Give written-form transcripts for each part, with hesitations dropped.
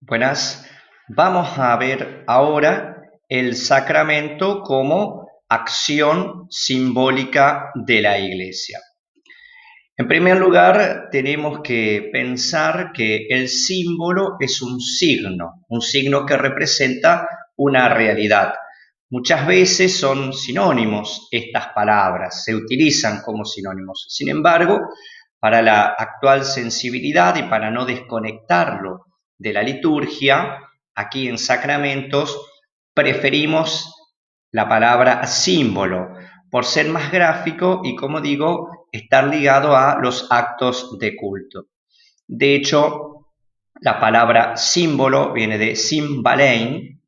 Buenas. Vamos a ver ahora el sacramento como acción simbólica de la Iglesia. En primer lugar, tenemos que pensar que el símbolo es un signo que representa una realidad. Muchas veces son sinónimos estas palabras, se utilizan como sinónimos. Sin embargo, para la actual sensibilidad y para no desconectarlo de la liturgia, aquí en Sacramentos preferimos la palabra símbolo por ser más gráfico y, como digo, estar ligado a los actos de culto. De hecho, la palabra símbolo viene de symbalein,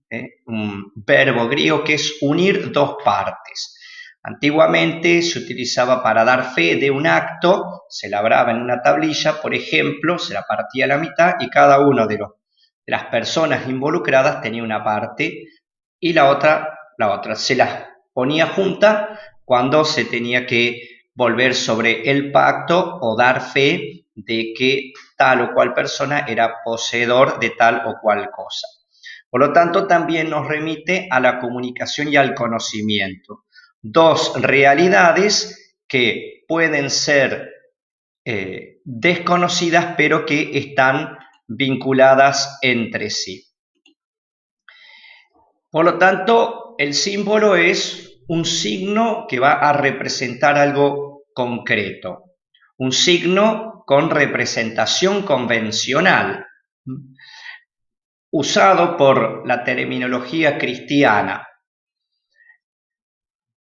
un verbo griego que es unir dos partes. Antiguamente se utilizaba para dar fe de un acto, se labraba en una tablilla, por ejemplo, se la partía a la mitad y cada uno de las personas involucradas tenía una parte y la otra. Se las ponía juntas cuando se tenía que volver sobre el pacto o dar fe de que tal o cual persona era poseedor de tal o cual cosa. Por lo tanto, también nos remite a la comunicación y al conocimiento. Dos realidades que pueden ser desconocidas, pero que están vinculadas entre sí. Por lo tanto, el símbolo es un signo que va a representar algo concreto, un signo con representación convencional, usado por la terminología cristiana.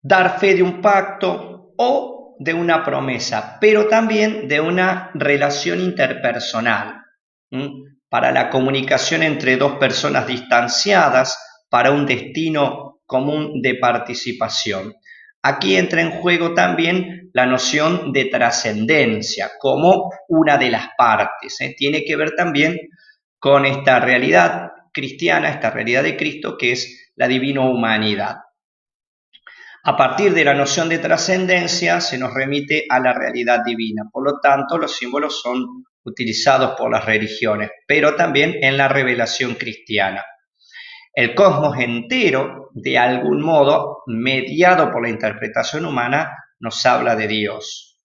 Dar fe de un pacto o de una promesa, pero también de una relación interpersonal, para la comunicación entre dos personas distanciadas, para un destino común de participación. Aquí entra en juego también la noción de trascendencia como una de las partes. Tiene que ver también con esta realidad cristiana, esta realidad de Cristo, que es la divino humanidad. A partir de la noción de trascendencia se nos remite a la realidad divina. Por lo tanto, los símbolos son utilizados por las religiones, pero también en la revelación cristiana. El cosmos entero, de algún modo, mediado por la interpretación humana, nos habla de Dios.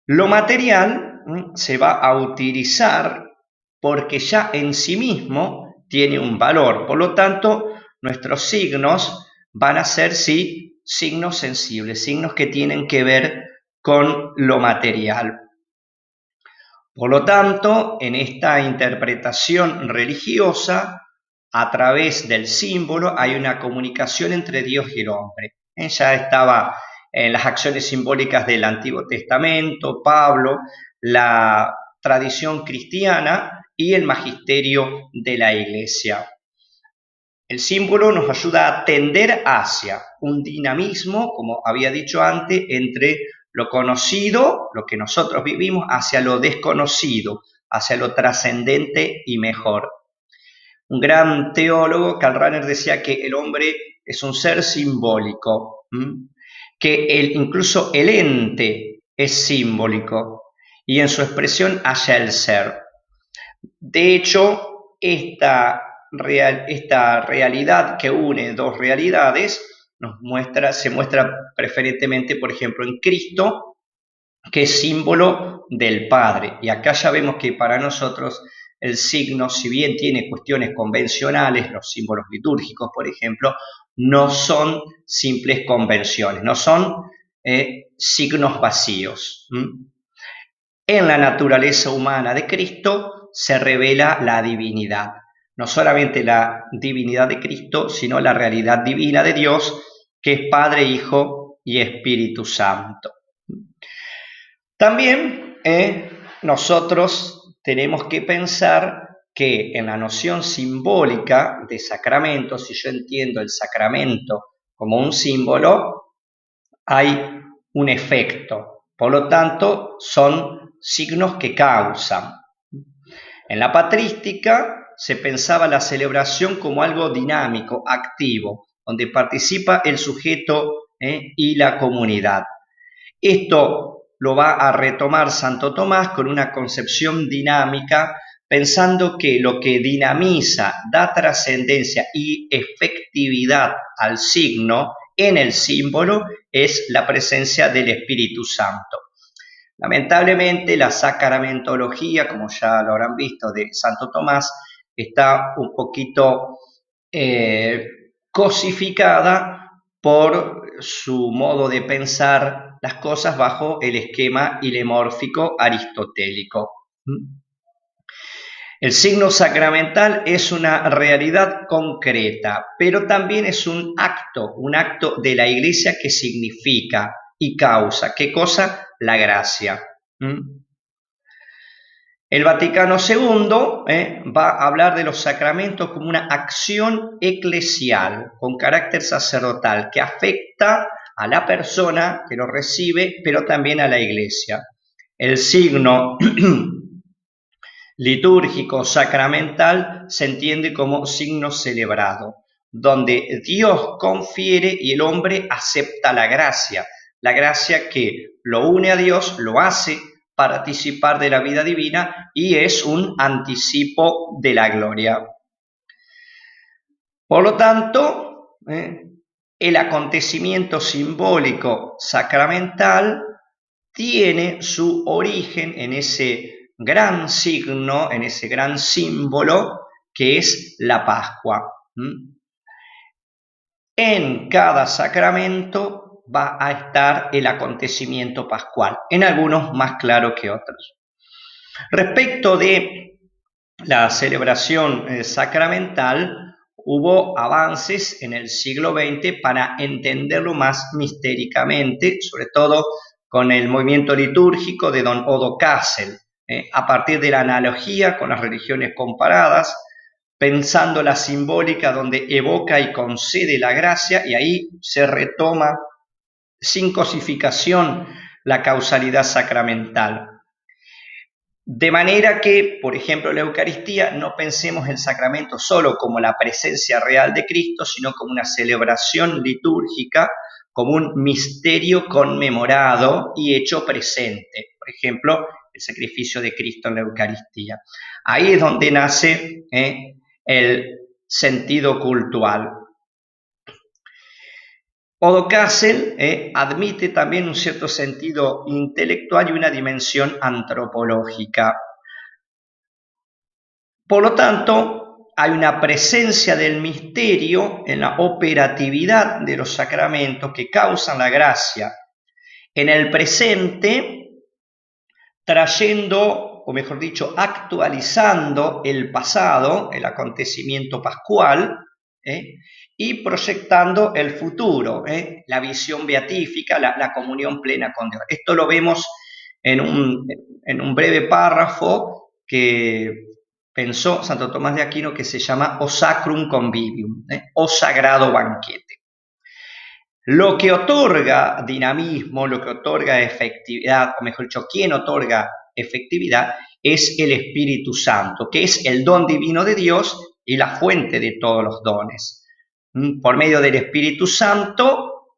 Lo material se va a utilizar porque ya en sí mismo tiene un valor. Por lo tanto, nuestros signos van a ser, sí, signos sensibles, signos que tienen que ver con lo material. Por lo tanto, en esta interpretación religiosa, a través del símbolo hay una comunicación entre Dios y el hombre. Ya estaba en las acciones simbólicas del Antiguo Testamento, Pablo, la tradición cristiana y el magisterio de la Iglesia. El símbolo nos ayuda a tender hacia un dinamismo, como había dicho antes, entre lo conocido, lo que nosotros vivimos, hacia lo desconocido, hacia lo trascendente y mejor. Un gran teólogo, Karl Rahner, decía que el hombre es un ser simbólico, que incluso el ente es simbólico y en su expresión halla el ser. De hecho, esta realidad que une dos realidades se muestra preferentemente, por ejemplo, en Cristo, que es símbolo del Padre. Y acá ya vemos que para nosotros el signo, si bien tiene cuestiones convencionales, los símbolos litúrgicos, por ejemplo, no son simples convenciones, no son signos vacíos. En la naturaleza humana de Cristo se revela la divinidad. No solamente la divinidad de Cristo, sino la realidad divina de Dios, que es Padre, Hijo y Espíritu Santo. También nosotros tenemos que pensar que en la noción simbólica de sacramento, si yo entiendo el sacramento como un símbolo, hay un efecto. Por lo tanto, son signos que causan. En la patrística se pensaba la celebración como algo dinámico, activo, donde participa el sujeto y la comunidad. Esto lo va a retomar Santo Tomás con una concepción dinámica pensando que lo que dinamiza, da trascendencia y efectividad al signo en el símbolo es la presencia del Espíritu Santo. Lamentablemente, la sacramentología, como ya lo habrán visto, de Santo Tomás, está un poquito cosificada por su modo de pensar las cosas bajo el esquema ilemórfico aristotélico. El signo sacramental es una realidad concreta, pero también es un acto de la Iglesia que significa y causa. ¿Qué cosa? La gracia. El Vaticano II va a hablar de los sacramentos como una acción eclesial con carácter sacerdotal que afecta a la persona que lo recibe, pero también a la Iglesia. El signo litúrgico sacramental se entiende como signo celebrado, donde Dios confiere y el hombre acepta la gracia que lo une a Dios, lo hace participar de la vida divina y es un anticipo de la gloria. Por lo tanto, el acontecimiento simbólico sacramental tiene su origen en ese gran signo, en ese gran símbolo que es la Pascua. En cada sacramento va a estar el acontecimiento pascual, en algunos más claro que otros. Respecto de la celebración sacramental, hubo avances en el siglo XX para entenderlo más mistéricamente, sobre todo con el movimiento litúrgico de don Odo Kassel, a partir de la analogía con las religiones comparadas, pensando la simbólica donde evoca y concede la gracia, y ahí se retoma sin cosificación la causalidad sacramental. De manera que, por ejemplo, la Eucaristía, no pensemos el sacramento solo como la presencia real de Cristo, sino como una celebración litúrgica, como un misterio conmemorado y hecho presente. Por ejemplo, el sacrificio de Cristo en la Eucaristía. Ahí es donde nace el sentido cultual. Odo Kassel admite también un cierto sentido intelectual y una dimensión antropológica. Por lo tanto, hay una presencia del misterio en la operatividad de los sacramentos que causan la gracia en el presente, trayendo, o mejor dicho, actualizando el pasado, el acontecimiento pascual, y proyectando el futuro, la visión beatífica, la comunión plena con Dios. Esto lo vemos en un breve párrafo que pensó Santo Tomás de Aquino, que se llama O Sacrum Convivium, o Sagrado Banquete. Lo que otorga dinamismo, lo que otorga efectividad, o mejor dicho, quien otorga efectividad es el Espíritu Santo, que es el don divino de Dios y la fuente de todos los dones. Por medio del Espíritu Santo,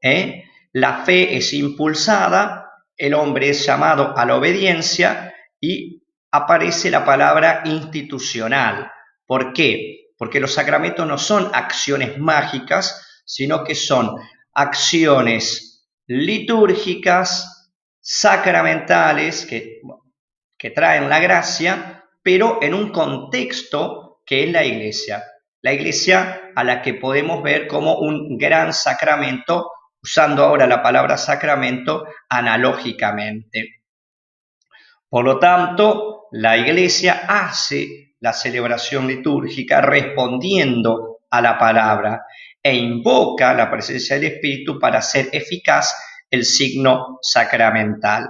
la fe es impulsada, el hombre es llamado a la obediencia y aparece la palabra institucional. ¿Por qué? Porque los sacramentos no son acciones mágicas, sino que son acciones litúrgicas, sacramentales, que traen la gracia, pero en un contexto que es la Iglesia. La Iglesia a la que podemos ver como un gran sacramento, usando ahora la palabra sacramento analógicamente. Por lo tanto, la Iglesia hace la celebración litúrgica respondiendo a la palabra e invoca la presencia del Espíritu para hacer eficaz el signo sacramental.